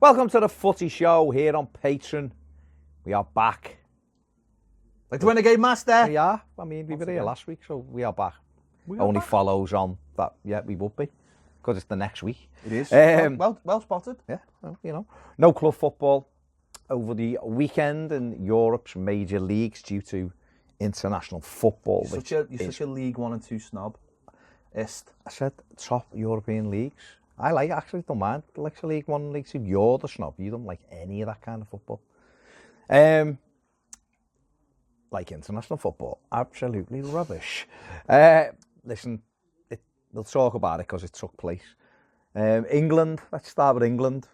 Welcome to the Footy Show here on Patreon. We are back. Like the Renegade Master. We are. I mean, we were here last week, so we are back. Only back. follows on that. Yeah, we would be, because it's the next week. It is. Well spotted. Yeah, well, you know. No club football over the weekend in Europe's major leagues due to international football. You're such a League 1 and 2 snob. I said top European leagues. Actually don't mind the likes of League 1 and League 2. You're the snob. You don't like any of that kind of football. Like international football. Absolutely rubbish. Listen, we'll talk about it because it took place. England, let's start with England.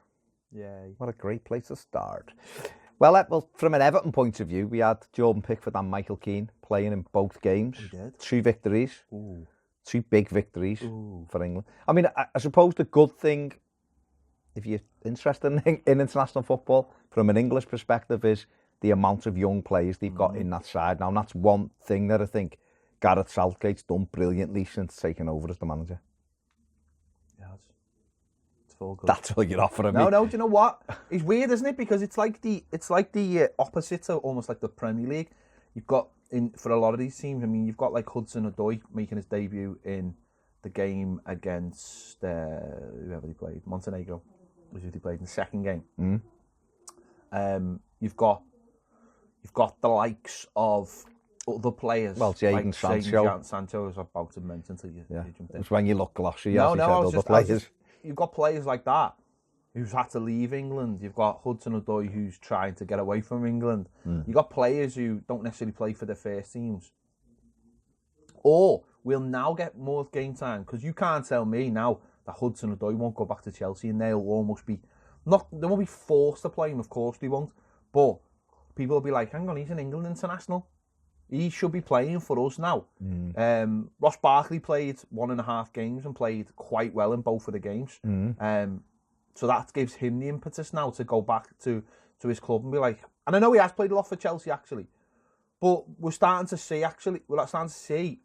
Yeah. What a great place to start. Well, from an Everton point of view, we had Jordan Pickford and Michael Keane playing in both games. We did. 2 victories. Ooh. 2 big victories for England. I mean, I suppose the good thing, if you're interested in international football, from an English perspective, is the amount of young players they've got in that side now. And that's one thing that I think Gareth Southgate's done brilliantly since taking over as the manager. Yeah, it's all good. That's all you're offering me. No, do you know what? It's weird, isn't it? Because it's like the opposite of almost like the Premier League. You've got, for a lot of these teams, I mean, you've got like Hudson-Odoi making his debut in the game against whoever he played, Montenegro, was who he played in the second game. You've got the likes of other players. Well, Jadon Sancho. Sancho was about to mention until you jumped in. It's when you look glossy, You've got players like that who's had to leave England. You've got Hudson-Odoi who's trying to get away from England. You've got players who don't necessarily play for their first teams. Or we'll now get more game time, because you can't tell me now that Hudson-Odoi won't go back to Chelsea and they'll almost be, they won't be forced to play him, of course they won't. But people will be like, hang on, he's an England international. He should be playing for us now. Ross Barkley played 1.5 games and played quite well in both of the games. So that gives him the impetus now to go back to his club and be like, and I know he has played a lot for Chelsea actually, but we're starting to see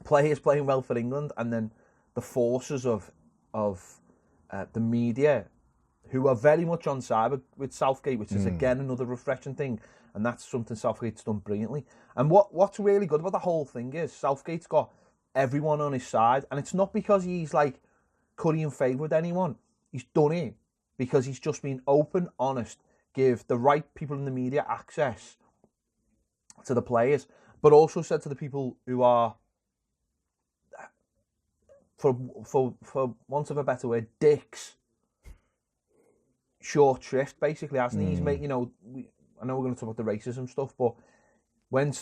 players playing well for England, and then the forces of the media, who are very much on side with Southgate, which is again another refreshing thing, and that's something Southgate's done brilliantly. And what's really good about the whole thing is Southgate's got everyone on his side, and it's not because he's like currying favour with anyone. He's done it because he's just been open, honest, give the right people in the media access to the players, but also said to the people who are, for want of a better word, dicks, short shrift, basically, hasn't he? He's made, I know we're going to talk about the racism stuff, but when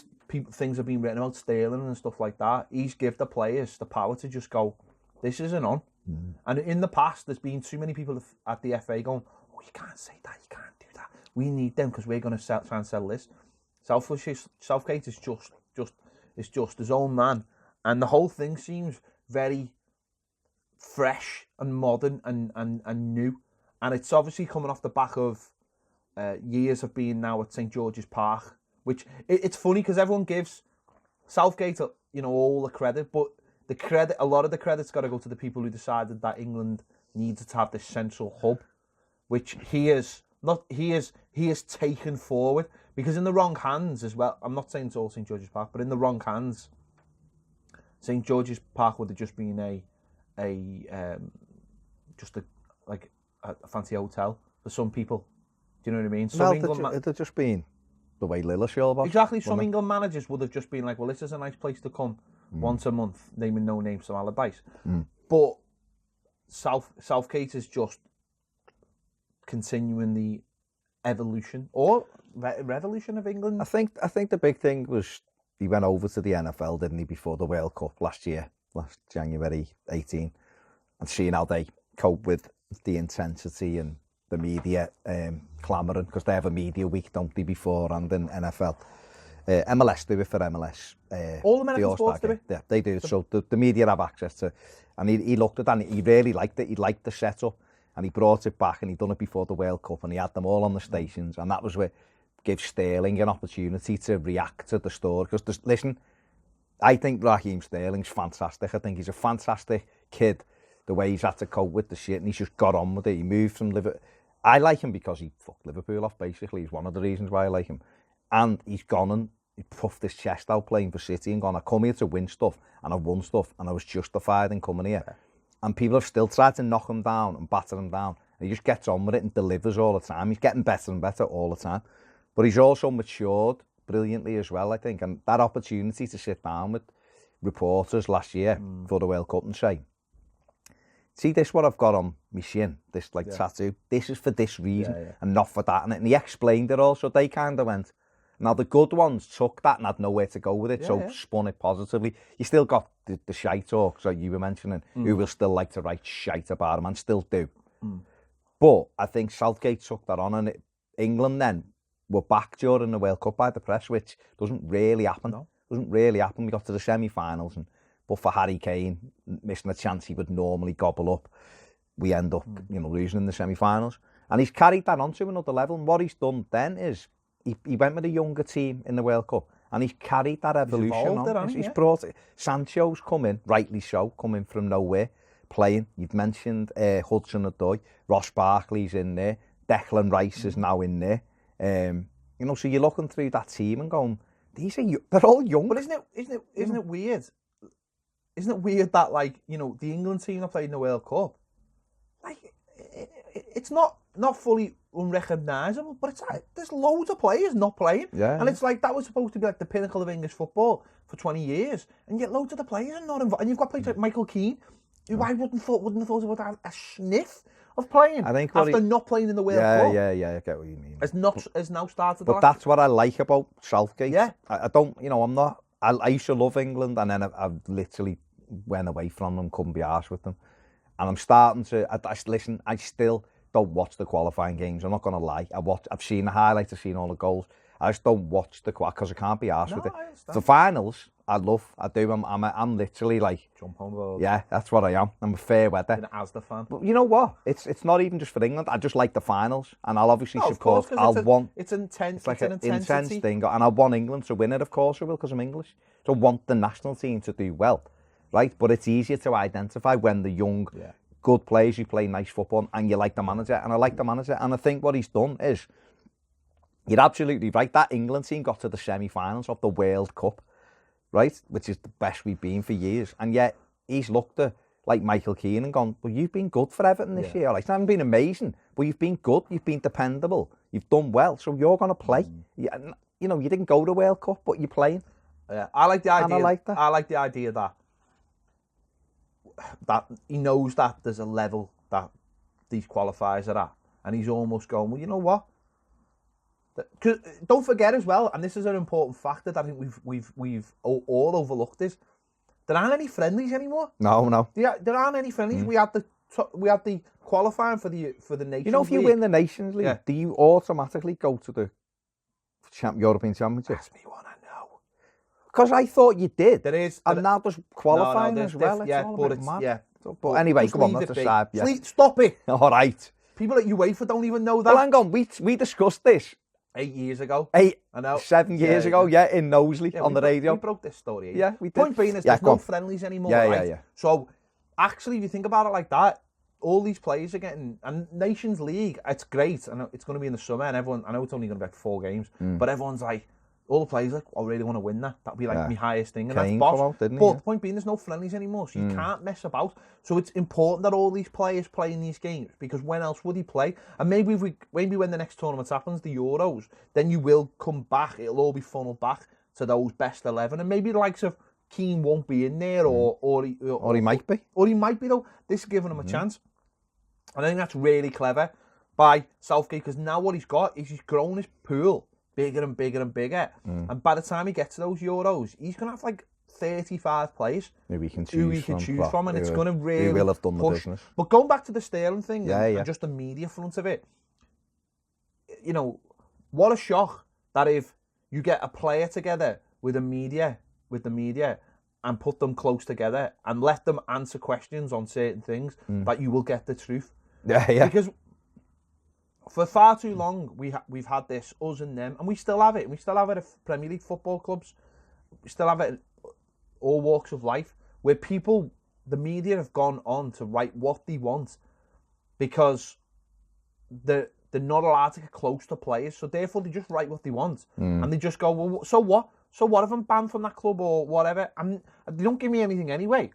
things have been written about Sterling and stuff like that, he's give the players the power to just go, this isn't on. And in the past, there's been too many people at the FA going, oh, you can't say that, you can't do that. We need them because we're going to try and sell this. Southgate is just his own man. And the whole thing seems very fresh and modern and new. And it's obviously coming off the back of years of being now at St. George's Park, which it's funny because everyone gives Southgate, all the credit, but a lot of the credit's got to go to the people who decided that England needed to have this central hub, which he has taken forward, because in the wrong hands as well. I'm not saying it's all St. George's Park, but in the wrong hands, St. George's Park would have just been a fancy hotel for some people. Do you know what I mean? It'd have just been the way Lilleshall was. Exactly. Some England managers would have just been like, well, this is a nice place to come once a month, naming no names from Allardyce. But Southgate is just continuing the evolution or revolution of England. I think the big thing was he went over to the NFL, didn't he, before the World Cup last January 18, and seeing how they cope with the intensity and the media clamouring, because they have a media week, don't they, before and in NFL. MLS do it for MLS. All American sports do it? Yeah, they do. So the media have access to, and he looked at that and he really liked it. He liked the setup, and he brought it back, and he'd done it before the World Cup, and he had them all on the stations, and that was where gave Sterling an opportunity to react to the story. Because listen, I think Raheem Sterling's fantastic. I think he's a fantastic kid the way he's had to cope with the shit, and he's just got on with it. He moved from Liverpool. I like him because he fucked Liverpool off, basically. He's one of the reasons why I like him. And he's gone and he puffed his chest out playing for City and gone, I come here to win stuff, and I've won stuff, and I was justified in coming here. And people have still tried to knock him down and batter him down. And he just gets on with it and delivers all the time. He's getting better and better all the time. But he's also matured brilliantly as well, I think. And that opportunity to sit down with reporters last year for the World Cup and say, see this what I've got on my shin, this tattoo, this is for this reason and not for that. And he explained it all, so they kind of went. Now the good ones took that and had nowhere to go with it, so spun it positively. You still got the shite talk, so you were mentioning, who will still like to write shite about him and still do. But I think Southgate took that on, and England then were back during the World Cup by the press, which doesn't really happen. No. Doesn't really happen. We got to the semi-finals, but for Harry Kane missing a chance he would normally gobble up, we end up, losing in the semi-finals. And he's carried that on to another level. And what he's done then is he went with a younger team in the World Cup, and he's carried that evolution on. He's brought it. Sancho's come in, rightly so, coming from nowhere, playing. You've mentioned Hudson-Odoi, Ross Barkley's in there, Declan Rice is now in there. So you're looking through that team and going, they're all young. But isn't it weird? Isn't it weird that the England team that played in the World Cup, it's not fully unrecognisable, but it's there's loads of players not playing, and it's like that was supposed to be like the pinnacle of English football for 20 years, and yet loads of the players are not involved. And you've got players like Michael Keane, who I wouldn't have thought about a sniff of playing after not playing in the World Cup. Yeah, I get what you mean. Has now started. But that's what I like about Southgate. Yeah, I don't, I'm not. I used to love England, and then I literally went away from them, couldn't be arsed with them, and I'm starting to. Listen, I still don't watch the qualifying games. I'm not gonna lie. I've seen the highlights. I've seen all the goals. I just don't watch the because I can't be arsed with it. The finals, I do. I'm literally like jump on board. Yeah, that's what I am. I'm a fair weather. An Asda fan. But you know what? It's not even just for England. I just like the finals, and I'll obviously support. It's intense. It's like an intense thing, and I want England to win it. Of course I will, because I'm English. So I want the national team to do well, right? But it's easier to identify when the young, good players who play nice football, and you like the manager, and I like the manager, and I think what he's done is. You're absolutely right. That England team got to the semi-finals of the World Cup, right? Which is the best we've been for years. And yet he's looked at like Michael Keane and gone, well, you've been good for Everton this year. Like, it hasn't been amazing, but you've been good. You've been dependable. You've done well. So you're going to play. You didn't go to the World Cup, but you're playing. Yeah, I like the idea. And I like that. I like the idea that he knows that there's a level that these qualifiers are at. And he's almost going, well, you know what? Because don't forget as well, and this is an important factor that I think we've all overlooked, is there aren't any friendlies anymore. No. There aren't any friendlies. We had the qualifying for the Nations League. If you win the Nations League, do you automatically go to the European Championship? That's me one, I know. Because I thought you did. There is, and now there's qualifying as well. But anyway, come on, let's decide. Stop it. All right. People at UEFA don't even know that. Well, hang on, we discussed this. 8 years ago. I know. 7 years ago, in Knowsley on the radio. We broke this story. Yeah, we did. Point being is there's no friendlies anymore. Yeah. So, actually, if you think about it like that, all these players are getting... And Nations League, it's great. I know it's going to be in the summer, and everyone... I know it's only going to be like 4 games, but everyone's like... All the players like, I really want to win that. That'll be like my highest thing. And Kane that's boss. Out, didn't but he? the point being, there's no friendlies anymore, so you can't mess about. So it's important that all these players play in these games, because when else would he play? And maybe when the next tournament happens, the Euros, then you will come back. It'll all be funneled back to those best 11, and maybe the likes of Keane won't be in there, or he might be. Or he might be though. This is giving him a chance, and I think that's really clever by Southgate, because now what he's got is he's grown his pool bigger and bigger and bigger. And by the time he gets to those Euros, he's going to have like 35 players who he can choose from, and it's going to really he will have done push. The business. But going back to the Sterling thing and just the media front of it, what a shock that if you get a player together with the media and put them close together and let them answer questions on certain things, that you will get the truth. Yeah. Because for far too long, we've had this, us and them, and we still have it. We still have it at Premier League football clubs. We still have it in all walks of life, where people the media have gone on to write what they want because they're not allowed to get close to players, so therefore they just write what they want, and they just go, well, so what? So what if I'm banned from that club or whatever? They don't give me anything anyway.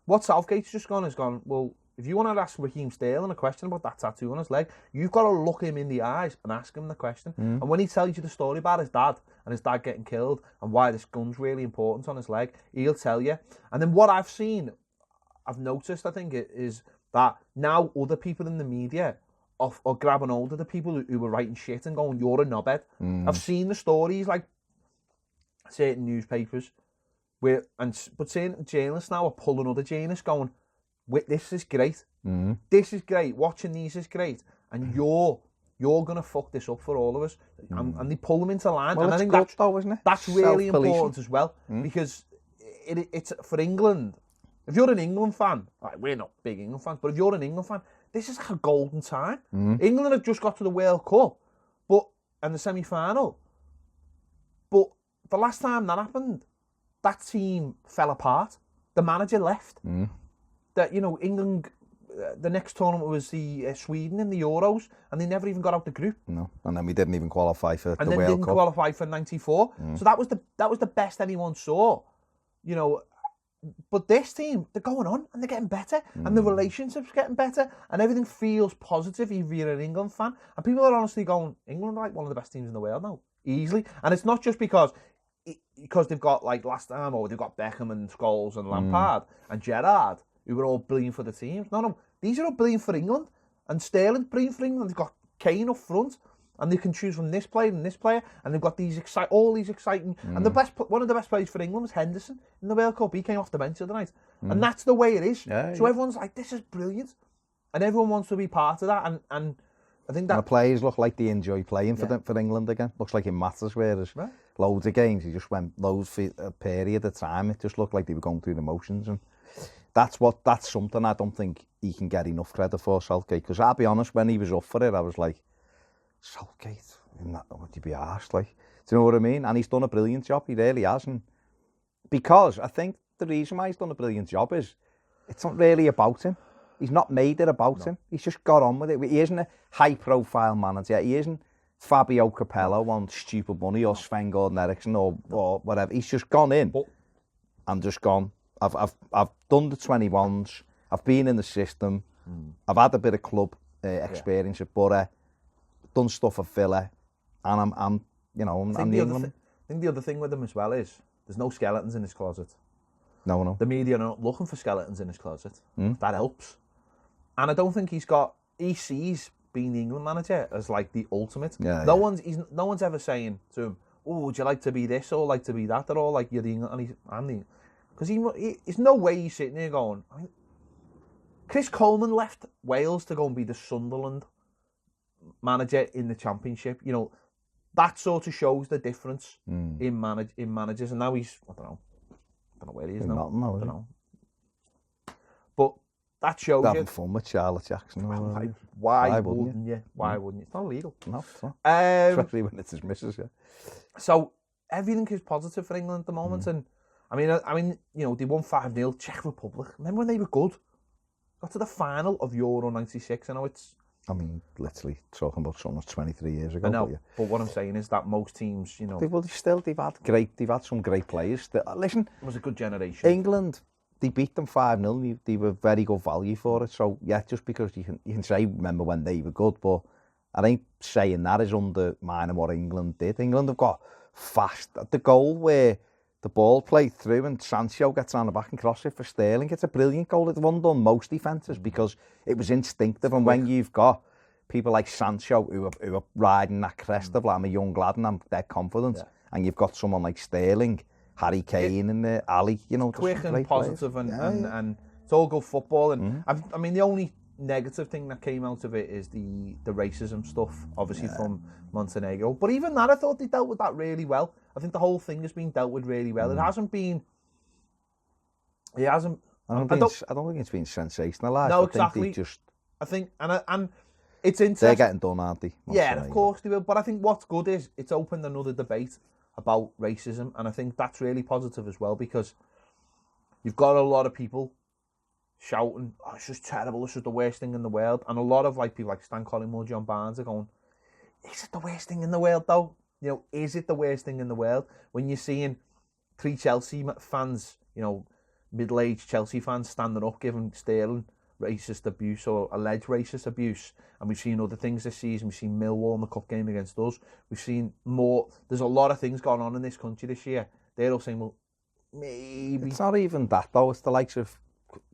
What Southgate's just gone is gone, well, if you want to ask Raheem Sterling a question about that tattoo on his leg, you've got to look him in the eyes and ask him the question. And when he tells you the story about his dad and his dad getting killed and why this gun's really important on his leg, he'll tell you. And then what I've noticed, I think, is that now other people in the media are grabbing hold of the people who were writing shit and going, you're a knobhead. I've seen the stories, like certain newspapers, but certain journalists now are pulling other journalists going, this is great. This is great. Watching these is great. And you're going to fuck this up for all of us. And they pull them into line. Well, and I think that's good though, isn't it? That's really important as well. Because it's for England. If you're an England fan, like, we're not big England fans, but if you're an England fan, this is like a golden time. England have just got to the World Cup and the semi-final. But the last time that happened, that team fell apart. The manager left. That, England, the next tournament was the Sweden in the Euros, and they never even got out the group. No, and then we didn't even qualify for the World Cup. And then didn't qualify for '94. So that was the best anyone saw, But this team, they're going on and they're getting better, and the relationships getting better, and everything feels positive if you're an England fan. And people are honestly going, England are like one of the best teams in the world now, easily. And it's not just because they've got, like last time, or they've got Beckham and Scholes and Lampard and Gerrard, who were all brilliant for the teams. No, these are all brilliant for England. And Sterling's brilliant for England. They've got Kane up front, and they can choose from this player and this player, and they've got all these exciting. And one of the best players for England was Henderson in the World Cup. He came off the bench the other night, and that's the way it is. So everyone's like, "This is brilliant," and everyone wants to be part of that. And I think that and the players look like they enjoy playing for England again. Looks like it matters. Whereas loads of games, he just went loads for a period of time. It just looked like they were going through the motions, and that's something I don't think he can get enough credit for, Southgate. Because I'll be honest, when he was up for it, I was like, Southgate, would you be arsed? Like, do you know what I mean? And he's done a brilliant job. He really has. And because I think the reason why he's done a brilliant job is it's not really about him. He's not made it about him. He's just got on with it. He isn't a high-profile manager. He isn't Fabio Capello on stupid money or Sven Gordon Eriksson or whatever. He's just gone in and just gone. I've done the 21s. I've been in the system. I've had a bit of club experience at Borough. Done stuff at Villa, and I'm the England. I think the other thing with him as well is there's no skeletons in his closet. No. The media are not looking for skeletons in his closet. That helps. And I don't think he sees being the England manager as like the ultimate. No one's ever saying to him, "Oh, would you like to be this or like to be that?" They're all like, "You're the England," because there's no way he's sitting there going. Chris Coleman left Wales to go and be the Sunderland manager in the Championship. That sort of shows the difference in managers. And now he's I don't know where he is now. I don't know. But that shows you. Having fun with Charlotte Jackson. Why wouldn't you? Why wouldn't you? It's not illegal. No, it's not. Especially when it's his missus, So everything is positive for England at the moment, and I mean, they won 5-0. Czech Republic. Remember when they were good? Got to the final of Euro '96. I know it's. I mean, literally talking about something that's 23 years ago. I know, but what I'm saying is that most teams, they've had some great players. Listen, it was a good generation. England, they beat them 5-0. They were very good value for it. So yeah, just because you can say remember when they were good, but I think saying that is undermining what England did. England have got fast. The goal where the ball played through and Sancho gets on the back and crosses it for Sterling. It's a brilliant goal. It's one done most defences because it was instinctive. And when you've got people like Sancho who are riding that crest of, like, I'm a young lad and I'm dead confident, and you've got someone like Sterling, Harry Kane and Ali, quick and positive and it's all good football. And I mean, the only negative thing that came out of it is the racism stuff, obviously from Montenegro. But even that, I thought they dealt with that really well. I think the whole thing has been dealt with really well. It hasn't been. I don't think it's been sensationalised. No, exactly. I think, and it's interesting. They're getting done, aren't they? Yeah, of course they will. But I think what's good is it's opened another debate about racism, and I think that's really positive as well, because you've got a lot of people shouting, "Oh, it's just terrible. This is the worst thing in the world." And a lot of like people like Stan Collymore, John Barnes are going, "Is it the worst thing in the world though? You know, is it the worst thing in the world?" When you're seeing 3 Chelsea fans, you know, middle-aged Chelsea fans standing up giving Sterling racist abuse or alleged racist abuse, and we've seen other things this season. We've seen Millwall in the cup game against us. We've seen more. There's a lot of things going on in this country this year. They're all saying, well, maybe It's not even that though. It's the likes of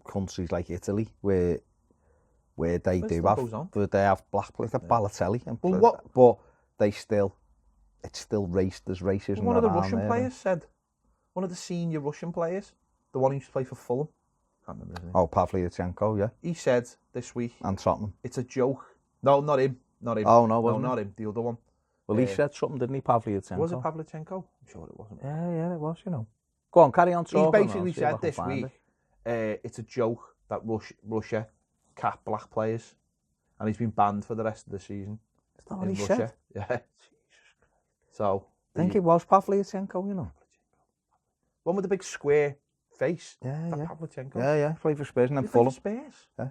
countries like Italy where they have black players, Balotelli, and but they still, it's still there's racism. One of the Russian players said, one of the senior Russian players, the one who used to play for Fulham, can't remember his name. Oh, Pavlyuchenko, yeah. He said this week, and Tottenham, it's a joke. No, not him. Oh no, wasn't not him. The other one. Well, he said something, didn't he, Pavlyuchenko? Was it Pavlyuchenko? I'm sure it wasn't. Yeah, it was. You know. Go on, carry on talking. He basically said this week, it's a joke that Russia cap black players, and he's been banned for the rest of the season. Is that what he said? Yeah. So I think it was Pavlyuchenko, you know. One with the big square face. Yeah. Pavlyuchenko. Yeah. Played for Spurs and then Fulham. Spurs? Yeah.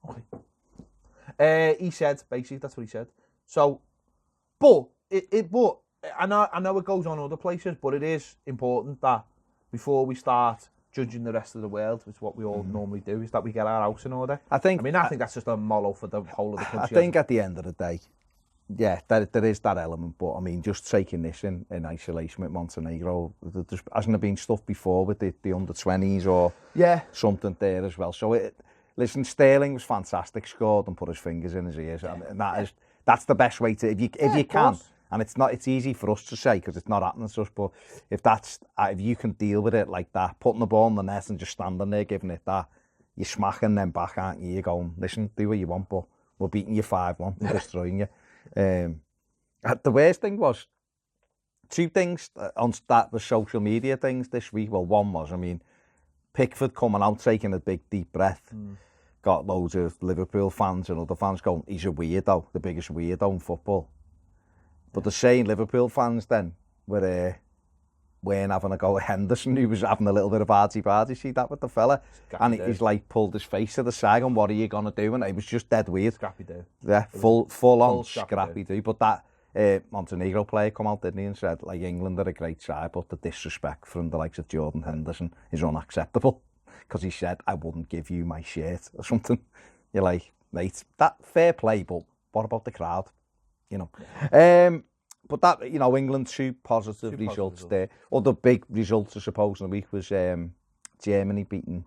Okay. He said, basically, that's what he said. So, but I know it goes on other places, but it is important that before we start judging the rest of the world, which is what we all normally do, is that we get our house in order. I think that's just a model for the whole of the country. I think at the end of the day, yeah, there is that element, but I mean, just taking this in isolation with Montenegro, there hasn't been stuff before with the under-20s or something there as well. So, listen, Sterling was fantastic, scored and put his fingers in his ears, and that's the best way to, if you can, and it's easy for us to say because it's not happening to us, but if you can deal with it like that, putting the ball in the net and just standing there giving it that, you're smacking them back, aren't you? You're going, listen, do what you want, but we're beating you 5-1, we're destroying you. The worst thing was 2 things on the social media things this week. Well, one was, I mean, Pickford coming out, taking a big deep breath. Got loads of Liverpool fans and other fans going, he's a weirdo, the biggest weirdo in football. But the same Liverpool fans then weren't having a go at Henderson, who was having a little bit of arty-party, see that with the fella? And he's like pulled his face to the side and what are you going to do? And it was just dead weird. Scrappy do. Yeah, full on scrappy do. But that Montenegro player come out, didn't he, and said, like, England are a great side, but the disrespect from the likes of Jordan Henderson is unacceptable. Because he said, I wouldn't give you my shirt or something. You're like, mate, that fair play, but what about the crowd? You know. But that, you know, England, 2 positive results there. Other big results, I suppose, in the week was Germany beating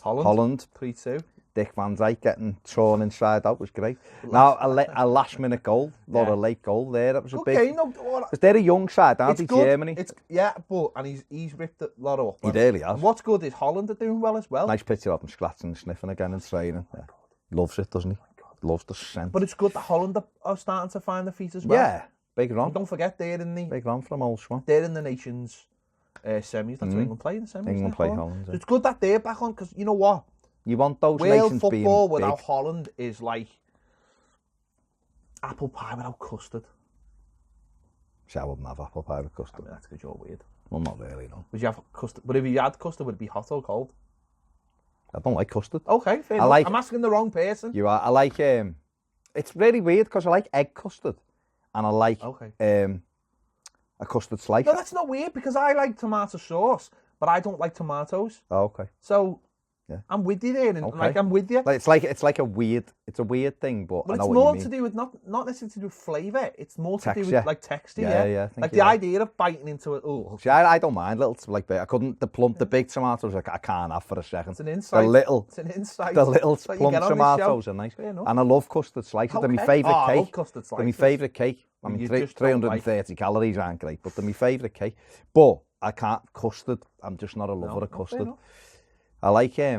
Holland. 3-2. Dick Van Dijk getting torn inside out was great. Now, a last-minute goal, not a late goal there. That was a big... Because they're a young side, aren't they, Germany? And he's ripped a lot up. He really has. And what's good is Holland are doing well as well. Nice picture of him scratching and sniffing again in training. Yeah. Loves it, doesn't he? Loves the scent. But it's good that Holland are starting to find their feet as well. Yeah, big run. And don't forget, big run from old Swan. They're in the Nations semis. That's where England play in the semis. England play Holland. So it's good that they're back on, because you know what? You want those World nations being football big. without Holland is like apple pie without custard. See, I wouldn't have apple pie with custard. I mean, that's because you're weird. Well, not really, no. Would you have custard? But if you had custard, would it be hot or cold? I don't like custard. Okay, fair enough. I'm asking the wrong person. You are. I like... it's really weird because I like egg custard. And I like a custard slice. No, that's not weird because I like tomato sauce, but I don't like tomatoes. Oh, okay. So... Yeah. I'm with you there, and like I'm with you. It's a weird thing, but I know it's what more you mean. to do with not necessarily to do with flavour. It's more to texture. do with like texture. Yeah. Like the idea of biting into it. Oh, see, I don't mind little like I couldn't the big tomatoes I can't have for a second. It's an insight. It's an insight. The little plum tomatoes are nice, and I love custard slices. They're my favourite cake. I love custard slices. They're my favourite cake. I mean, 330 calories aren't great, but they're my favourite cake. But I can't custard. I'm just not a lover of custard. I like say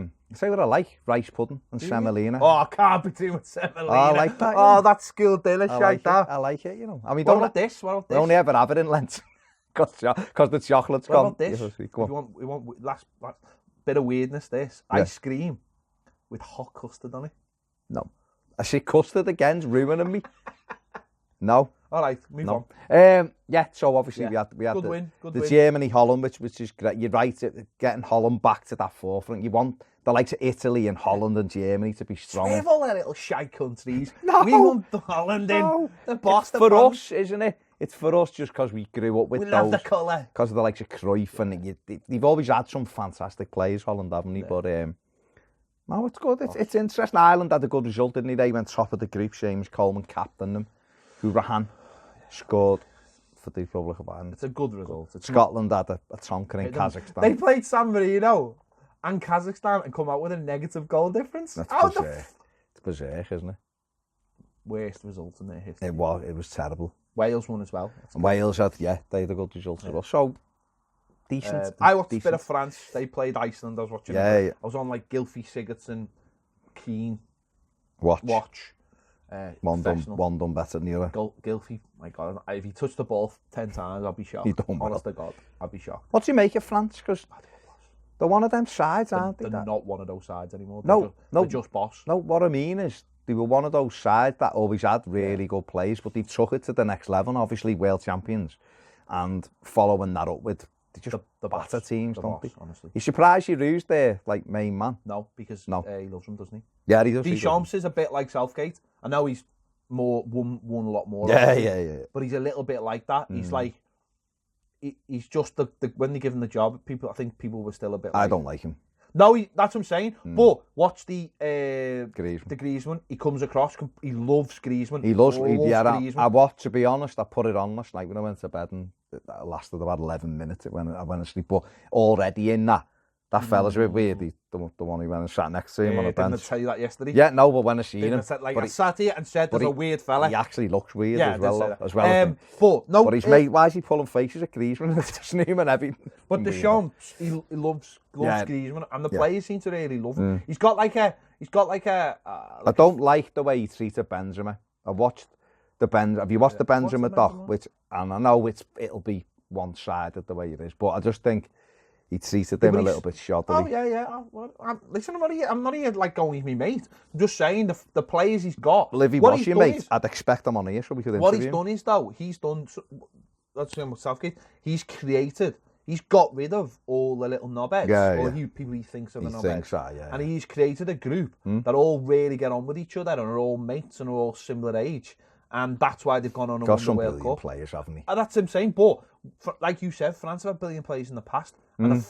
what I like, rice pudding and semolina. Oh, I can't be doing semolina. Oh, I like that. Oh, that's school dinner shite, that. I like it, you know. I mean, what about this? We only ever have it in Lent because the chocolate's gone. What about this? We want last bit of weirdness, this. Ice cream with hot custard on it. No. I see custard again's ruining me. No. All right, move on. Yeah, so obviously we had Good the, win. Good the win. Germany-Holland, which is great. You're right, getting Holland back to that forefront. You want the likes of Italy and Holland and Germany to be strong. We have all their little shy countries. No, we want the Holland in. The boss, it's for us, isn't it? It's for us just because we grew up with we those. love the colour. Because of the likes of Cruyff, and they've always had some fantastic players, Holland, haven't they? Yeah. But no, it's good. It's interesting. Ireland had a good result, didn't they? They went top of the group. Seamus Coleman captained them. Hurahan scored for the Republic of Ireland. It's a good result. Scotland had a tonker in Kazakhstan. They played San Marino and Kazakhstan and come out with a negative goal difference. That's bizarre. It's bizarre, isn't it? Worst result in their history. It was terrible. Wales won as well. And Wales had, they had a good result as well. So, decent. I watched a bit of France. They played Iceland. I was watching. Yeah. I was on like Gylfi Sigurdsson, Keane. Watch. One done better than the other. Gylfi, my God, if he touched the ball 10 times, I'd be shocked. Honest to God, I'd be shocked. What do you make of France? Because they're one of them sides, aren't they? They're not one of those sides anymore. They're just boss. No, what I mean is they were one of those sides that always had really good players, but they took it to the next level. Obviously, world champions, and following that up with just the batter teams, don't they? Honestly, You surprised you lose their main man? No, because he loves him, doesn't he? Yeah, he does. Deschamps is a bit like Southgate. I know he's won a lot more. Yeah. But he's a little bit like that. He's like, he's just when they give him the job, I think people were still a bit. I don't like him. No, that's what I'm saying. But watch the Griezmann. He comes across. He loves Griezmann. He loves Griezmann. I watched, to be honest, I put it on last night when I went to bed, and it lasted about 11 minutes when I went to sleep. But already in that fella's a bit weird. The one who went and sat next to him on the bench. Didn't I tell you that yesterday? Yeah, no, but when I seen him, I sat here and said there's a weird fella. He actually looks weird as well. But his mate, why is he pulling faces at Griezmann? It's new and everything. But Deschamps, he loves Griezmann, and the players seem to really love him. He's got like a. I don't like the way he treated Benzema. I watched the Have you watched the Benzema doc? And I know it'll be one-sided the way it is, but I just think he treated him a little bit shoddily. Oh yeah. Listen, I'm not here like going with me mate. I'm just saying the players he's got. Well, if he was your mate, I'd expect him on here so we could interview him. What he's done is that's him with Southgate. He's got rid of all the little knobheads, people he thinks of the knobheads. And he's created a group that all really get on with each other and are all mates and are all similar age. And that's why they've gone on and won the World Cup. Players, haven't they? And that's what I'm saying. But, like you said, France have had billion players in the past. And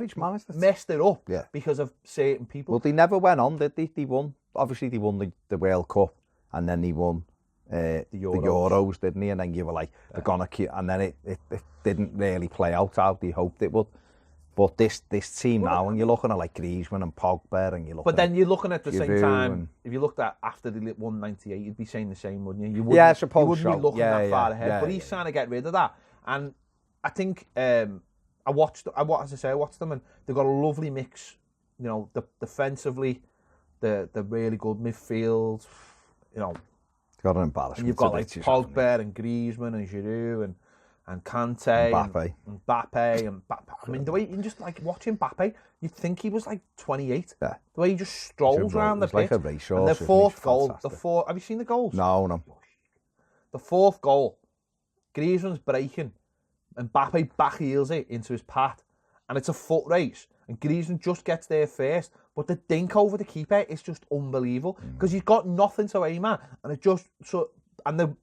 each man messed it up because of certain people. Well, they never went on, did they? They won. Obviously, they won the World Cup. And then they won the Euros, didn't they? And then you were like, they're going to keep... And then it didn't really play out how they hoped it would. But this team now, and you're looking at like Griezmann and Pogba, and you're looking. But then you're looking at the same time. If you looked at after they won '98, you'd be saying the same, wouldn't you? I suppose you wouldn't be looking that far ahead. But he's trying to get rid of that, and I think I watched them, and they've got a lovely mix. You know, defensively, the really good midfield. You know, got an embarrassment. And you've got like Pogba and Griezmann and Giroud and Kante, and Mbappe, and I mean, the way you can just like watch Mbappe, you'd think he was like 28. Yeah. The way he just strolls around the pitch. Like a racehorse. And the fourth goal, have you seen the goals? No. The fourth goal, Griezmann's breaking, and Mbappe back heels it into his path, and it's a foot race, and Griezmann just gets there first, but the dink over the keeper is just unbelievable because he's got nothing to aim at, and it just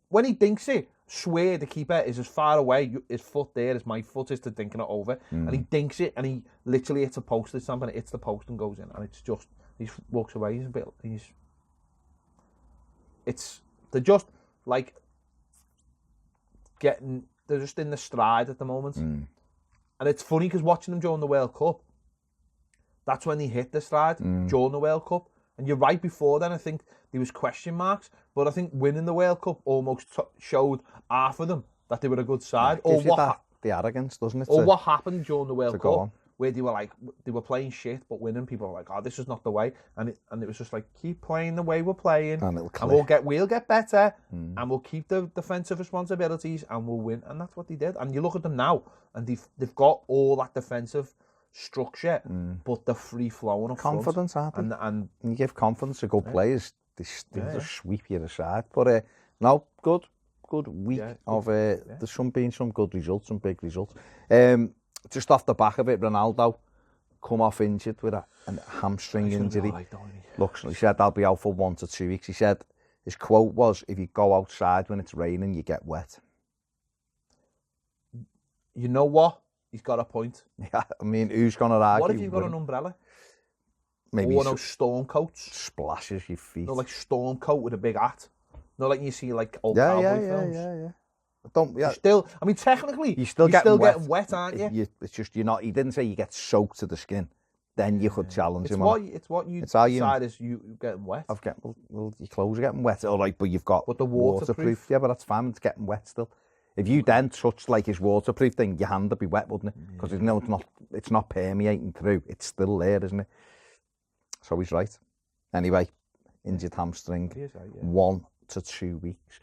when he dinks it. Swear the keeper is as far away, his foot there as my foot is to dinking it over, and he dinks it, and he literally hits a post or something, it hits the post and goes in, and it's just, he walks away, they're just like they're just in the stride at the moment, and it's funny because watching them during the World Cup, that's when they hit the stride, during the World Cup. And you're right, before then I think there was question marks, but I think winning the World Cup almost showed half of them that they were a good side. Or what the arrogance, doesn't it? Or what happened during the World Cup, where they were playing shit but winning. People were like, "Oh, this is not the way," and it was just like, keep playing the way we're playing, and we'll get better, and we'll keep the defensive responsibilities, and we'll win. And that's what they did. And you look at them now, and they've got all that defensive structure, but they're free flowing up confidence, front. Aren't they? And you give confidence to good players, they just sweep you aside. But no, good good week Yeah, of yeah. there's some good results, some big results. Just off the back of it, Ronaldo come off injured with a hamstring injury. Right, Looks, he said I'll be out for 1 to 2 weeks. He said his quote was, "If you go outside when it's raining, you get wet." You know what? He's got a point. Yeah, I mean, who's gonna argue? What if you've got with an him? umbrella? Maybe Or no storm coats? splashes your feet. No, like storm coat with a big hat. No, like you see like old cowboy films. Yeah. Don't. Yeah. Still, I mean, technically, You're still getting wet, aren't you? It's just you're not. He didn't say you get soaked to the skin. Then you could challenge him. It's what you how you- decide is you getting wet. Well, your clothes are getting wet, all right, but you've got the waterproof. Yeah, but that's fine. It's getting wet still. If you then touched like his waterproof thing, your hand would be wet, wouldn't it? Because it's not permeating through. It's still there, isn't it? So he's right. Anyway, injured hamstring, He is right, yeah. 1 to 2 weeks.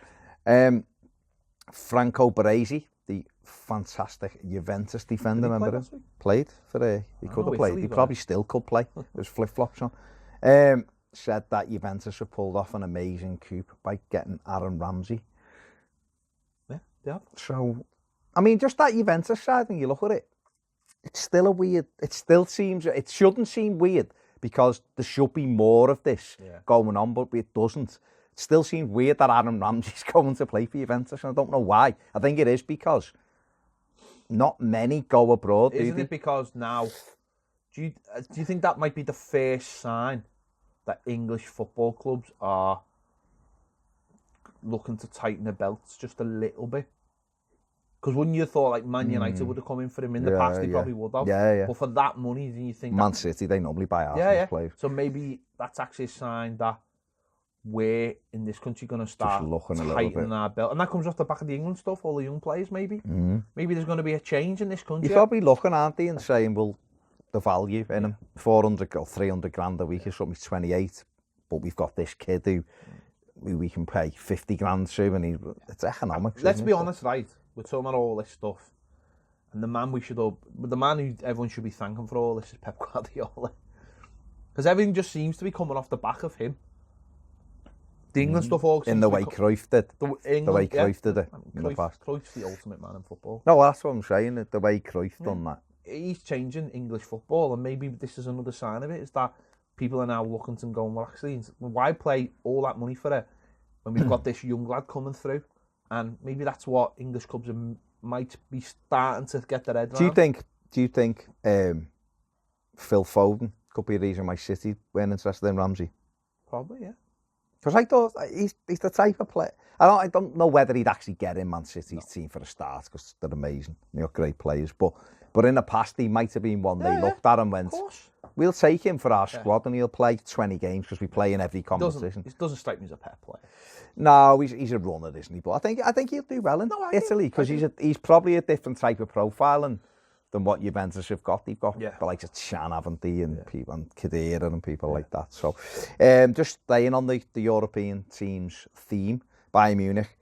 Franco Baresi, the fantastic Juventus defender, Did he play remember him? last week? Played for he could have played. He Italy, probably still could play. There's flip-flops on. Said that Juventus have pulled off an amazing coup by getting Aaron Ramsey. Yeah, they have. So, I mean, just that Juventus side, when you look at it, it's still it shouldn't seem weird because there should be more of this going on, but it doesn't. It still seems weird that Aaron Ramsey's going to play for Juventus, and I don't know why. I think it is because not many go abroad, Isn't it because now, do you think that might be the first sign that English football clubs are looking to tighten their belts just a little bit? Because wouldn't you have thought like Man United would have come in for him in the past? They probably would have. Yeah. But for that money, do you think Man City, they normally buy Arsenal's players. So maybe that's actually a sign that we're in this country going to start tightening our belt, and that comes off the back of the England stuff. All the young players, maybe. Maybe there's going to be a change in this country. You're probably looking, aren't they, and saying, well, the value in him, 400 or 300 grand a week or something, he's 28, but we've got this kid who we can pay 50 grand to, and it's economics. Let's be honest, right? We're talking about all this stuff, and the man who everyone should be thanking for all this is Pep Guardiola, because everything just seems to be coming off the back of him. The England stuff all in the way Cruyff did. The way Cruyff did it in the past. Cruyff's the ultimate man in football. No, that's what I'm saying. The way Cruyff done that. He's changing English football, and maybe this is another sign of it. Is that people are now looking and going, well, actually, why play all that money for it when we've got this young lad coming through? And maybe that's what English clubs might be starting to get their head around. Do you think Phil Foden could be a reason why City weren't interested in Ramsey? Probably, yeah. Because I thought he's the type of player. I don't know whether he'd actually get in Man City's team for a start because they're amazing. They're great players. But in the past, he might have been one they looked at and went, we'll take him for our squad and he'll play 20 games because we play in every competition. He doesn't strike me as a Pep player. No, he's a runner, isn't he? But I think he'll do well in Italy because he's probably a different type of profile than what Juventus have got. They've got the likes of Chan, haven't they, and people and Khedira and people like that. So, just staying on the European teams theme, Bayern Munich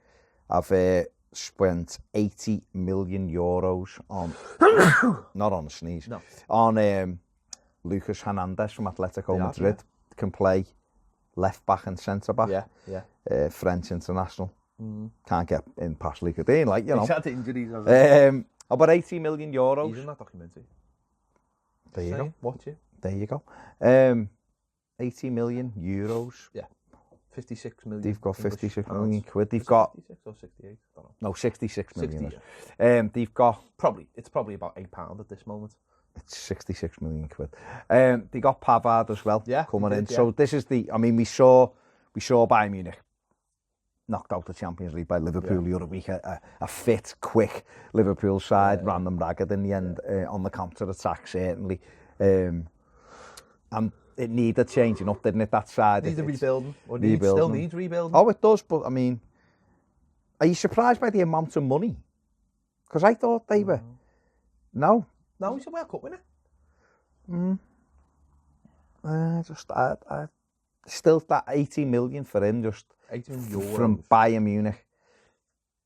have spent 80 million euros on not on a sneeze, on Lucas Hernandez from Atletico Madrid. Can play left back and centre back. French international. Can't get in past Ligue 1, like, you know. He's had injuries. About 80 million euros. He's in that documentary. There you go. Watch it. There you go. 80 million euros. Yeah. 56 million. They've got 56 million quid. They've got 56 or 68. I don't know. No, 66 million. 60, they've got it's probably about £8 at this moment. It's 66 million quid. They got Pavard as well coming in. So this is we saw Bayern Munich knocked out the Champions League by Liverpool the other week. A fit, quick Liverpool side ran them ragged in the end on the counter-attack, certainly. And it needed changing up, didn't it, that side? Needs rebuilding. It still needs rebuilding. Oh, it does, but I mean, are you surprised by the amount of money? Because I thought they were... No, he's a World Cup winner. Still that 80 million for him, just 80 million euros. From Bayern Munich,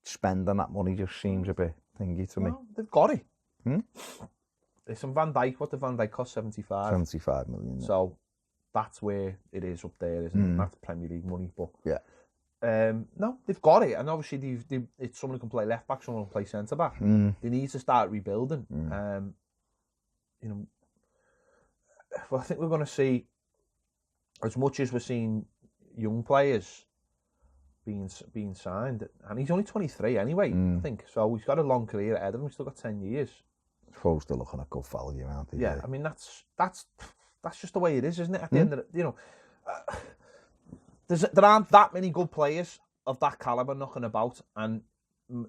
spending that money just seems a bit thingy to me. They've got it. There's some Van Dijk. What did Van Dijk cost? 75. 75 million. So that's where it is up there, isn't it? That's Premier League money, but No, they've got it, and obviously it's someone who can play left back, someone who can play centre back. They need to start rebuilding. You know, well, I think we're going to see, as much as we're seeing young players being signed, and he's only 23 anyway. I think so. He's got a long career ahead of him. He's still got 10 years. I suppose they're looking at good value, aren't they? Yeah, I mean that's just the way it is, isn't it? At the end of the, there aren't that many good players of that calibre knocking about, and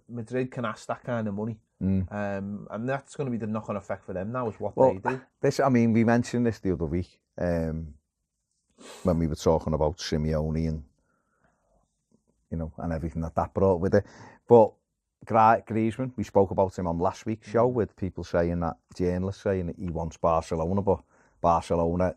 Madrid can ask that kind of money. And that's going to be the knock-on effect for them now, is what they do. We mentioned this the other week when we were talking about Simeone and and everything that brought with it. But Griezmann, we spoke about him on last week's show, with people saying that, journalists saying that he wants Barcelona, but Barcelona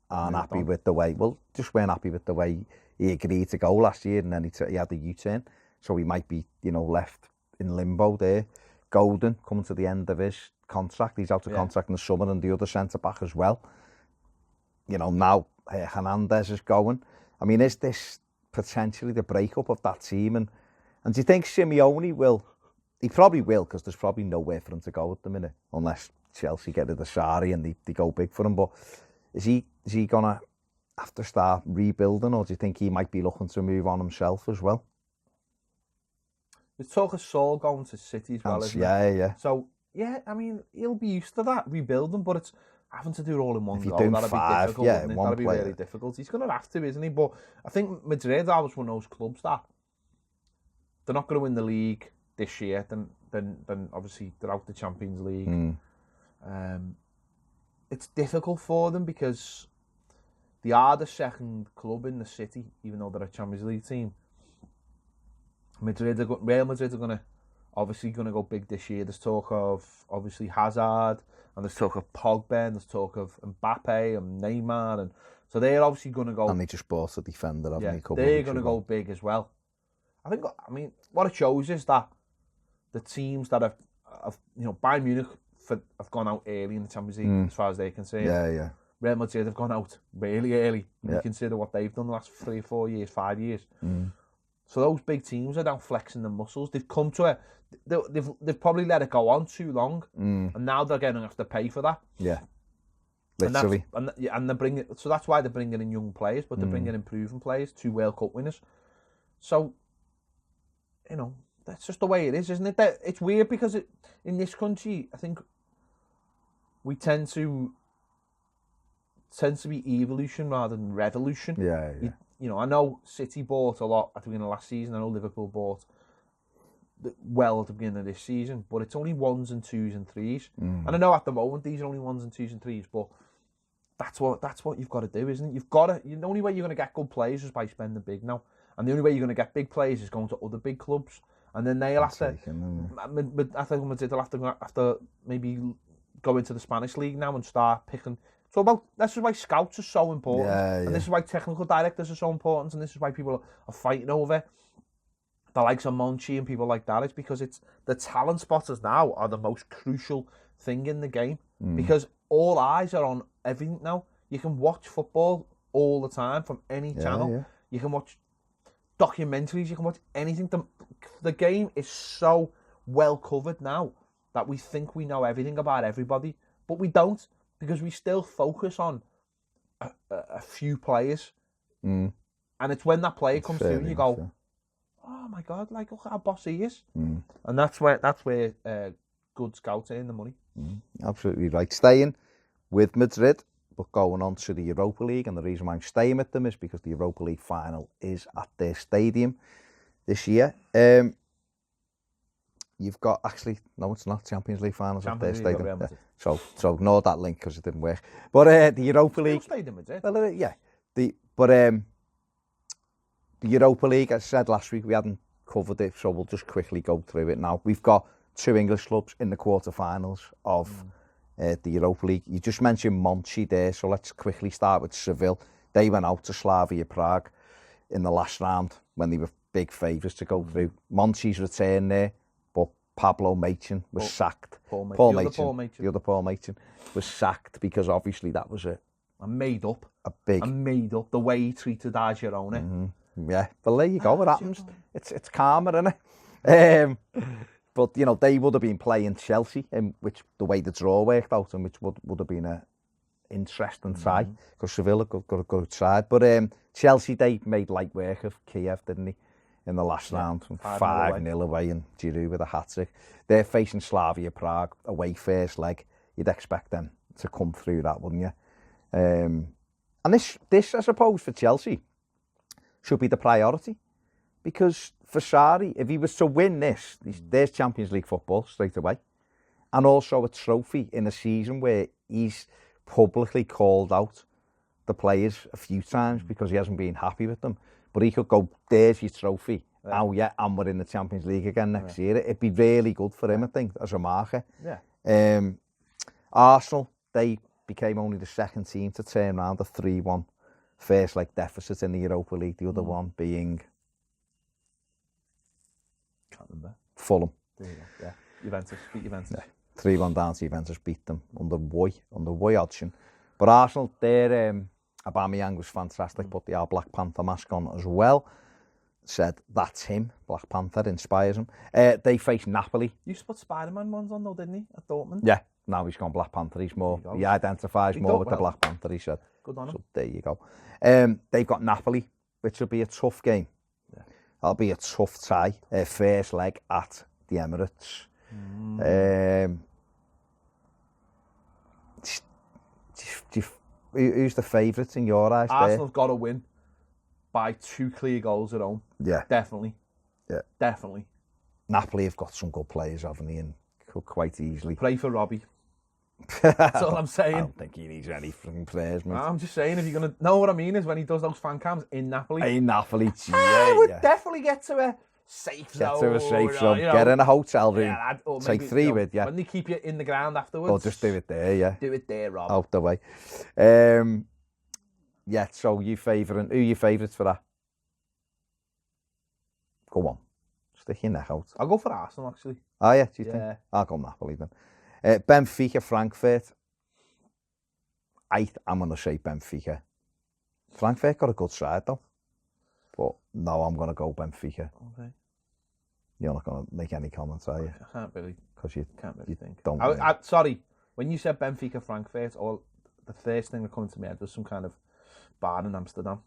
aren't happy with the way, just weren't happy with the way he agreed to go last year, and then he had the U-turn, so he might be, left in limbo there. Golden coming to the end of his contract, he's out of contract in the summer, and the other centre-back as well. Now Hernandez is going. I mean, is this potentially the breakup of that team? And do you think Simeone will? He probably will, because there's probably nowhere for him to go at the minute, unless Chelsea get rid of Sarri and they go big for him. But is he gonna have to start rebuilding, or do you think he might be looking to move on himself as well? There's talk of Saul going to City as well, isn't it? Yeah. So I mean, he'll be used to that rebuilding, but it's having to do it all in one go. That'd be difficult. That'd be really difficult. He's going to have to, isn't he? But I think Madrid are one of those clubs that they're not going to win the league this year. Then obviously they're out the Champions League. It's difficult for them because they are the second club in the city, even though they're a Champions League team. Real Madrid are going to go big this year. There's talk of obviously Hazard, and there's talk of Pogba, and there's talk of Mbappe and Neymar, and so they're obviously going to go. And they just bought a defender, haven't they? They're going to go big as well. I mean, what it shows is that the teams that have Bayern Munich have gone out early in the Champions League, as far as they're concerned. Yeah. Real Madrid have gone out really early. When you consider what they've done the last 3 or 4 years, 5 years. So those big teams are now flexing their muscles. They've come to they've probably let it go on too long, and now they're going to have to pay for that. Yeah, literally. And they're bringing, so that's why they're bringing in young players, but they're bringing in proven players, 2 World Cup winners. So, that's just the way it is, isn't it? It's weird because in this country, I think we tend to be evolution rather than revolution. Yeah. I know City bought a lot at the beginning of last season. I know Liverpool bought well at the beginning of this season, but it's only 1s and 2s and 3s. And I know at the moment these are only 1s and 2s and 3s, but that's what you've got to do, isn't it? The only way you're going to get good players is by spending big now, and the only way you're going to get big players is going to other big clubs, and then they'll have to. I think Madrid will have to maybe go into the Spanish league now and start picking. So this is why scouts are so important, and this is why technical directors are so important, and this is why people are fighting over the likes of Monchi and people like that. It's because it's the talent spotters now are the most crucial thing in the game, because all eyes are on everything now. You can watch football all the time from any channel. Yeah. You can watch documentaries. You can watch anything. The game is so well covered now that we think we know everything about everybody, but we don't. Because we still focus on a few players, and it's when that player comes through, you go, "Oh my God! Like, look how boss he is," and that's where good scouts earn the money. Absolutely right. Staying with Madrid, but going on to the Europa League, and the reason why I'm staying with them is because the Europa League final is at their stadium this year. You've got no, it's not Champions League finals at their stadium. So ignore that link because it didn't work. But the Europa League. Well, yeah. The Europa League, as I said last week, we hadn't covered it, so we'll just quickly go through it now. We've got 2 English clubs in the quarterfinals of the Europa League. You just mentioned Monchi there, so let's quickly start with Seville. They went out to Slavia Prague in the last round when they were big favourites to go through. Monchi's return there. Pablo Machin was sacked. The other Paul Machin was sacked because obviously that was a made up. The way he treated Girona. Yeah, well, there you go. It happens. It's karma, isn't it? But, you know, they would have been playing Chelsea, which the way the draw worked out, and which would have been a interesting tie, because Sevilla got a good side. But Chelsea, they made light work of Kiev, didn't they, in the last round, 5-0 away, and Giroud with a hat-trick. They're facing Slavia Prague away first leg. You'd expect them to come through that, wouldn't you? And this, I suppose, for Chelsea, should be the priority. Because for Sarri, if he was to win this, there's Champions League football straight away. And also a trophy in a season where he's publicly called out the players a few times because he hasn't been happy with them. But he could go, there's your trophy. Yeah. Oh, yeah, and we're in the Champions League again next year. It'd be really good for him, I think, as a marker. Yeah. Arsenal, they became only the second team to turn around a 3-1 first leg deficit in the Europa League. The other one being... Can't remember. Fulham. Yeah. Juventus. Beat Juventus. Yeah. 3-1 down to Juventus, beat them under Roy Hodgson. But Arsenal, their Aubameyang was fantastic, put the Black Panther mask on as well. Said, that's him, Black Panther, inspires him. They face Napoli. You used to put Spider-Man ones on though, didn't he, at Dortmund? Yeah, now he's gone Black Panther. He identifies more with the Black Panther, he said. Good on him. So there you go. They've got Napoli, which will be a tough game. Yeah. That'll be a tough tie. First leg at the Emirates. Who's the favourites in your eyes? Arsenal's got to win by 2 clear goals at home. Yeah. Definitely. Yeah. Definitely. Napoli have got some good players, haven't they? And could quite easily. Pray for Robbie. That's all I'm saying. I don't think he needs any fucking prayers, mate. I'm just saying, if you're going to... know what I mean is when he does those fan cams in Napoli. In Napoli, would definitely get to a safe zone. Get to a safe zone. You know, get in a hotel room. Yeah, or take 3 with you. When they keep you in the ground afterwards. Or just do it there, yeah. Do it there, Rob. Out the way. Yeah, so who are your favourites for that? Go on. Stick your neck out. I'll go for Arsenal, actually. Oh, yeah, do you think? I'll go Napoli then. Benfica, Frankfurt. I'm going to say Benfica. Frankfurt got a good side, though. But no, I'm going to go Benfica. Okay. You're not going to make any comments, are you? I can't really. Because you can't really think. Don't. Sorry, when you said Benfica, Frankfurt, the first thing that came to my head was some kind of bar in Amsterdam.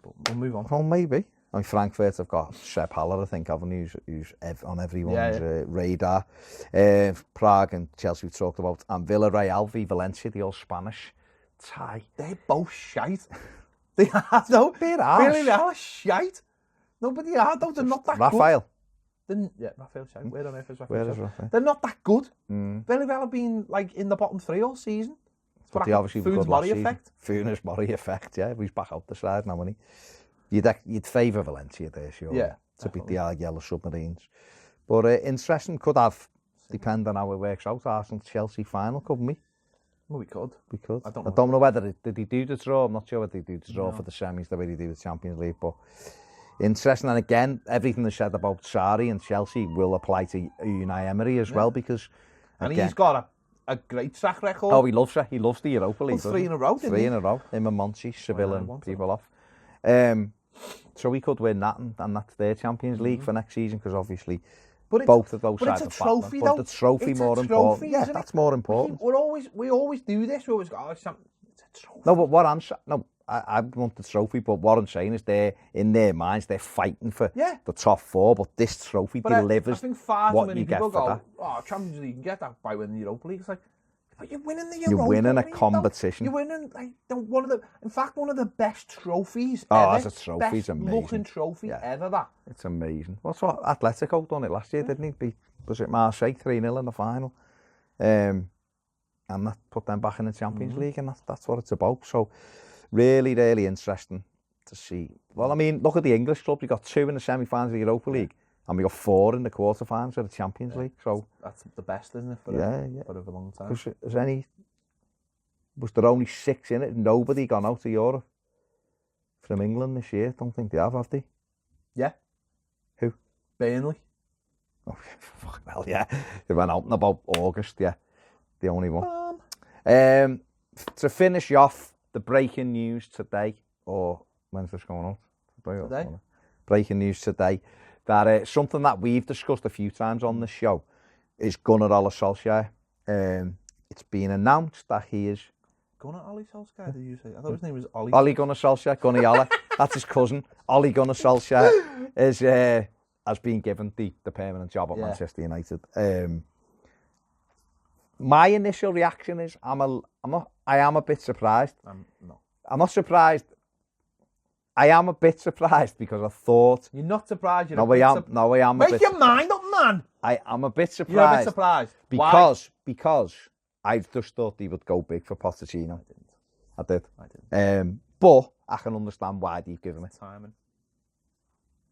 But we'll move on. Well, maybe. I mean, Frankfurt have got Sepp Haller, I think, haven't you, who's on everyone's radar. Prague and Chelsea we talked about, and Villarreal v Valencia, the old Spanish tie. They're both shite. They are, though. Bit harsh. Villarreal are shite. Nobody are, though. They're not that Raphael. good. Raphael shite. Where on earth is Raphael? Where is Raphael? They're not that good. Villarreal have been like in the bottom 3 all season. But they obviously Funes Mori effect. Funes Mori effect, yeah. He's back out the side now, isn't he? You'd favour Valencia there, sure. Yeah, to beat the Yellow Submarines. But interesting, could have, depend on how it works out, Arsenal-Chelsea final, couldn't we? Well, we could. We could. I don't know whether, did he do the draw? I'm not sure whether he did the draw for the semis, the way they do the Champions League, but interesting. And again, everything they said about Sarri and Chelsea will apply to Unai Emery as well, because... And he's got a great track record. Oh, he loves the Europa League. Well, 3 in a row, didn't he? 3 in a row. Him and Monchi, Sevilla and people off. So we could win that, and that's their Champions League for next season, because obviously both of those sides are trophy, but the trophy it's more important. Yeah, that's more important. We always do this. We always go, it's a trophy. No, but what I want the trophy, but what I'm saying is in their minds, they're fighting for the top 4, but this trophy delivers I think far what too many you get people for go, that. Oh, Champions League, you can get that by winning the Europa League. It's like, but you're winning the Europa You're winning League, a competition. You're winning one of the best trophies ever. As a trophy, it's amazing. Looking trophy ever, that. It's amazing. What's what Atletico done it last year, didn't he? Was it Marseille 3-0 in the final? And that put them back in the Champions League, and that's what it's about. So really, really interesting to see. Well, I mean, look at the English clubs. You got 2 in the semi-finals of the Europa League, and we got 4 in the quarter-finals of the Champions League. So that's the best, isn't it? For a long time. Was there only 6 in it? Nobody gone out of Europe from England this year. Don't think they have they? Yeah. Who? Burnley. Oh, fucking hell, yeah. They went out in about August, yeah. The only one. To finish off, the breaking news today, or when's this going on? Today? Breaking news today that something that we've discussed a few times on the show is Gunnar Solskjaer. It's been announced that he is Gunnar Ollie Solskjaer, did you say? I thought his name was Ollie. Ollie Gunnar Solskjaer, Gunny Ollie. That's his cousin. Ollie Gunnar Solskjaer has been given the permanent job at Manchester United. My initial reaction is I am a bit surprised. No. I'm not surprised. I am a bit surprised because I thought. You're not surprised. You're No, I am. Make your mind up, man. I am a bit surprised. You're a bit surprised. Because I just thought he would go big for Pochettino. I did. But I can understand why they've given it.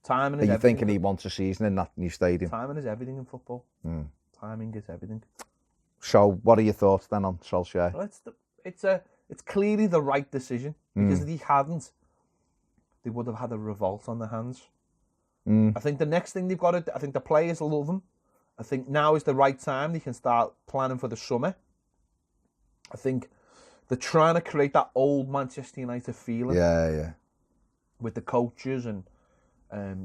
Timing is Are you everything. thinking he wants a season in that new stadium? Timing is everything in football. Timing is everything. So, what are your thoughts then on Solskjaer? Well, it's clearly the right decision because if he hadn't, they would have had a revolt on their hands. I think the next thing they've got to. I think the players love him. I think now is the right time. They can start planning for the summer. I think they're trying to create that old Manchester United feeling. Yeah. With the coaches and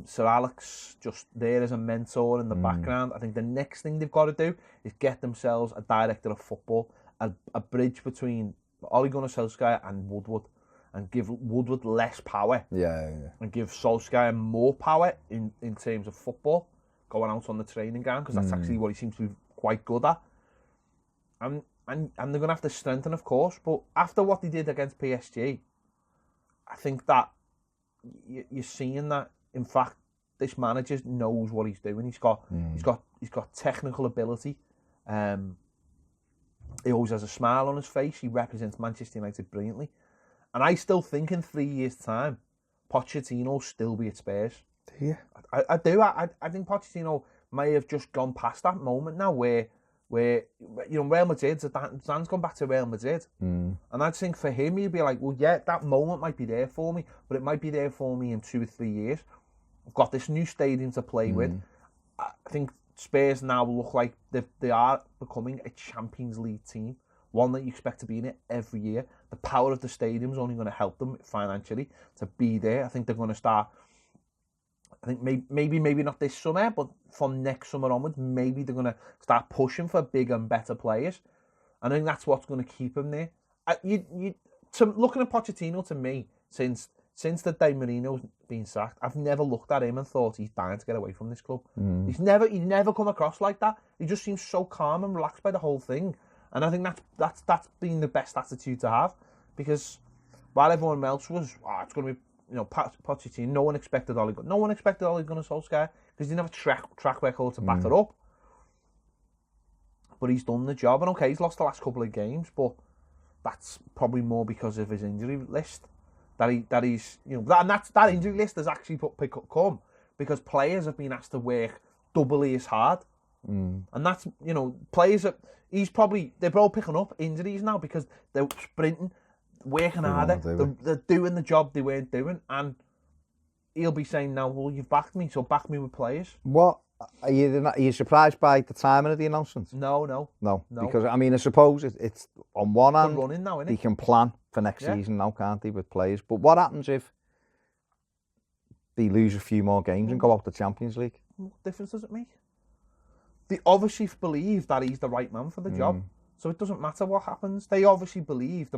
Sir Alex just there as a mentor in the background. I think the next thing they've got to do is get themselves a director of football, a bridge between Ole Gunnar Solskjaer and Woodward, and give Woodward less power. Yeah. And give Solskjaer more power in terms of football, going out on the training ground, because that's actually what he seems to be quite good at. And they're going to have to strengthen, of course, but after what they did against PSG, I think that you're seeing that, in fact, this manager knows what he's doing. He's got technical ability. He always has a smile on his face. He represents Manchester United brilliantly. And I still think in 3 years' time, Pochettino will still be at Spurs. Yeah. I do. I think Pochettino may have just gone past that moment now where Real Madrid, Zidane's gone back to Real Madrid. And I think for him, he'd be like, well, yeah, that moment might be there for me, but it might be there for me in 2 or 3 years. I've got this new stadium to play with. I think Spurs now look like they are becoming a Champions League team, one that you expect to be in it every year. The power of the stadium is only going to help them financially to be there. I think they're going to start. I think maybe not this summer, but from next summer onwards, maybe they're going to start pushing for bigger and better players. And I think that's what's going to keep him there. Looking at Pochettino, to me, since the day Mourinho's been sacked, I've never looked at him and thought he's dying to get away from this club. He's never come across like that. He just seems so calm and relaxed by the whole thing. And I think that's been the best attitude to have, because while everyone else was, it's going to be, Pochettino, no one expected Ole Gunnar Solskjaer because he didn't have a track record to back it up. But he's done the job, and okay, he's lost the last couple of games, but that's probably more because of his injury list. That injury list has actually come because players have been asked to work doubly as hard. And that's, players that they're all picking up injuries now because they're sprinting, working harder, they're doing the job they weren't doing, and he'll be saying now, well, you've backed me, so back me with players. What are you surprised by the timing of the announcement? No. Because I suppose it's on one hand running now, they can plan for next season now, can't they, with players? But what happens if they lose a few more games and go out the Champions League? What difference does it make? They obviously believe that he's the right man for the job. So it doesn't matter what happens. They obviously believe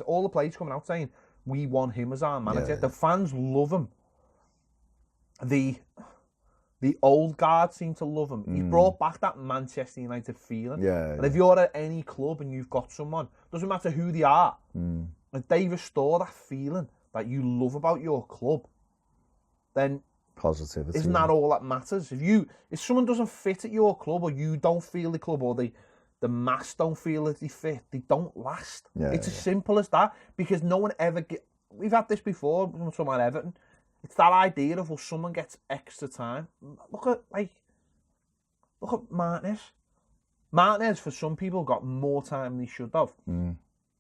all the players coming out saying, we want him as our manager. Yeah. The fans love him. The old guard seem to love him. He's brought back that Manchester United feeling. And if you're at any club and you've got someone, doesn't matter who they are, if they restore that feeling that you love about your club, then positivity. Isn't that all that matters? If someone doesn't fit at your club, or you don't feel the club, or the mass don't feel that they fit, they don't last. It's as simple as that, because no one ever we've had this before from someone at Everton. It's that idea of, well, someone gets extra time. Look at Martinez. Martinez, for some people, got more time than he should have.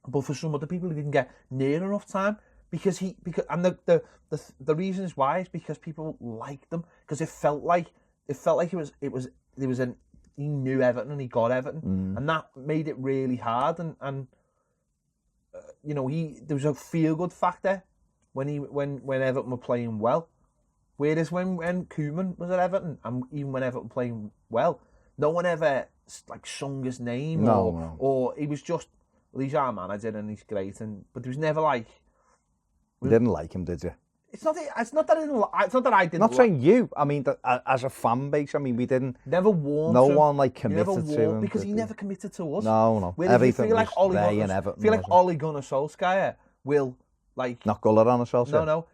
But for some other people, he didn't get near enough time. Because the reason is why is because people liked them, because it felt like he knew Everton and he got Everton, and that made it really hard, and there was a feel good factor when Everton were playing well, Whereas when Koeman was at Everton, and even when Everton playing well, no one ever like sung his name or he was just, well, he's our manager and he's great, but there was never like. You didn't like him, did you? It's not that I didn't. Not saying you. I mean, as a fan base, I mean, we didn't. Never warned. No him. one like committed to him because he never committed to us. No. Everything feel like Ole Gunnar Solskjaer will like not Guller on Solskjaer. No.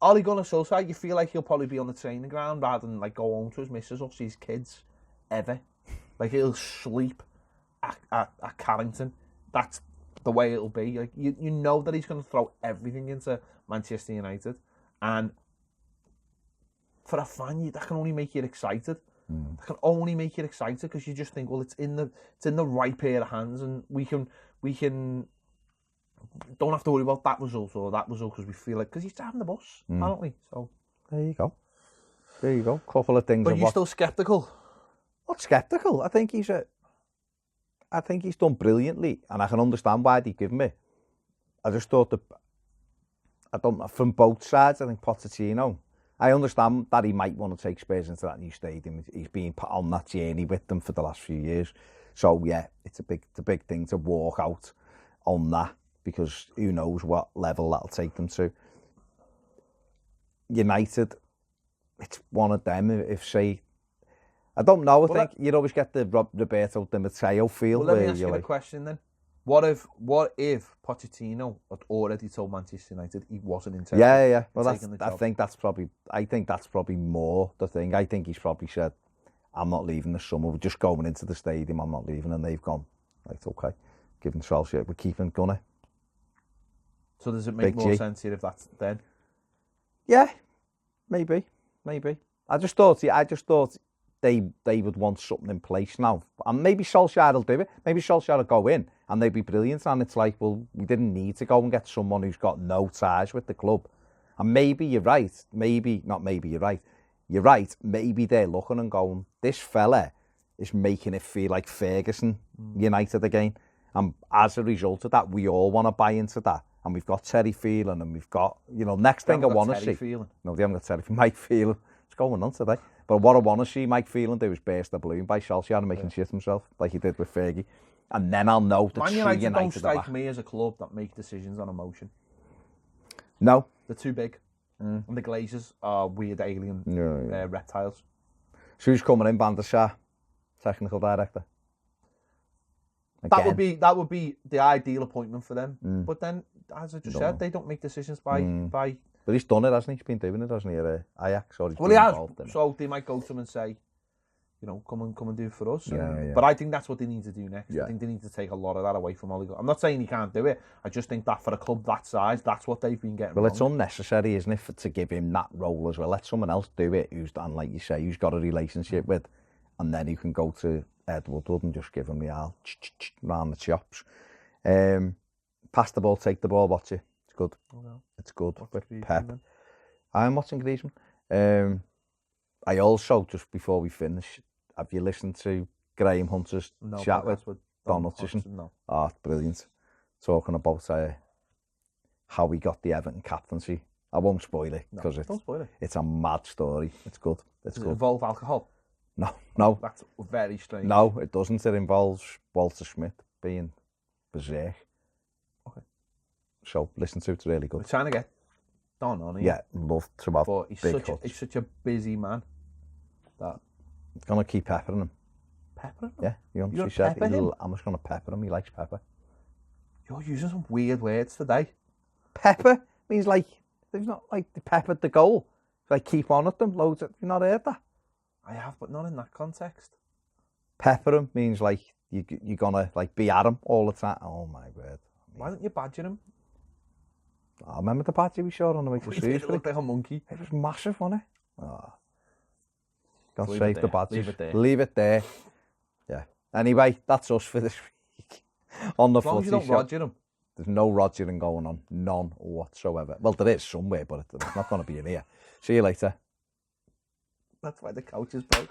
Ole Gunnar Solskjaer, you feel like he'll probably be on the training ground rather than like go home to his missus or see his kids ever. Like he'll sleep at Carrington. That's the way it'll be. Like you know that he's going to throw everything into Manchester United. And for a fan, that can only make you excited. That can only make you excited because you just think, well, it's in the right pair of hands, and we can don't have to worry about that result or that result because we feel like because he's driving the bus, aren't we? So there you go. Couple of things. But you're still sceptical. Not sceptical. I think he's done brilliantly, and I can understand why they give him it. I just thought I don't know, from both sides. I think Pochettino, I understand that he might want to take Spurs into that new stadium. He's been put on that journey with them for the last few years. So yeah, it's a big thing to walk out on that because who knows what level that'll take them to. United, it's one of them. If say, I don't know. I think you'd always get the Roberto Di Matteo feel. Well, let me ask you a question then. What if Pochettino had already told Manchester United he wasn't interested? Yeah. Well, I think that's probably more the thing. I think he's probably said, "I'm not leaving this summer. We're just going into the stadium. I'm not leaving," and they've gone, "Like, okay, giving Solskjaer, we're keeping Gunner." So does it make more sense here if that's then? Yeah, maybe. I just thought they would want something in place now. And maybe Solskjaer will do it. Maybe Solskjaer will go in and they'd be brilliant. And it's like, well, we didn't need to go and get someone who's got no ties with the club. And maybe you're right. You're right. Maybe they're looking and going, this fella is making it feel like Ferguson United again. And as a result of that, we all want to buy into that. And we've got Terry Phelan and we've got, next thing I want to see. No, they haven't got Terry. Mike Phelan. What's going on today? But what I want to see Mike Phelan do is burst the balloon by Solskjaer and making shit himself, like he did with Fergie. And then I'll know that Man United don't strike me as a club that make decisions on emotion. No. They're too big. And the Glazers are weird alien reptiles. So who's coming in, Van der Sar, technical director? Again. That would be the ideal appointment for them. But then, as I just said, they don't make decisions by. But he's done it, hasn't he? He's been doing it, hasn't he? At Ajax. Or he has. So they might go to him and say, come and do it for us. Yeah. But I think that's what they need to do next. I think they need to take a lot of that away from Ole Gunnar. I'm not saying he can't do it. I just think that for a club that size, that's what they've been getting. Well, wrong. It's unnecessary, isn't it, to give him that role as well. Let someone else do it who's done, like you say, who's got a relationship with, and then you can go to Ed Woodward and just give him the all round the chops. Pass the ball, take the ball, watch it. It's good. It's good with Pep. Then? I'm watching Griezmann. I also, just before we finish, have you listened to Graham Hunter's chat with Don Hutchison? No. Oh, it's brilliant. Talking about how he got the Everton captaincy. I won't spoil it because it's a mad story. It's good. Does it involve alcohol? No. That's very strange. No, it doesn't. It involves Walter Schmidt being berserk. Okay. So listen to it. It's really good. We're trying to get Don on here. Yeah, love to have but he's such a busy man. That it's gonna keep peppering him. Peppering him? Yeah, he said I'm just gonna pepper him. He likes pepper. You're using some weird words today. Pepper means like it's not like they peppered the goal. It's like keep on at them loads. You've not heard that? I have, but not in that context. Pepper him means like you're gonna like be at him all the time. Oh my word! Why don't you badger him? I remember the badger we showed on the way to Shrewsbury. It looked like a monkey. It was massive, wasn't it? Oh. God Leave save the badgers. Leave it there. Yeah. Anyway, that's us for this week. On the footy show. As long as you don't roger him. There's no rogering going on. None whatsoever. Well, there is somewhere, but it's not going to be in here. See you later. That's why the couch is broke.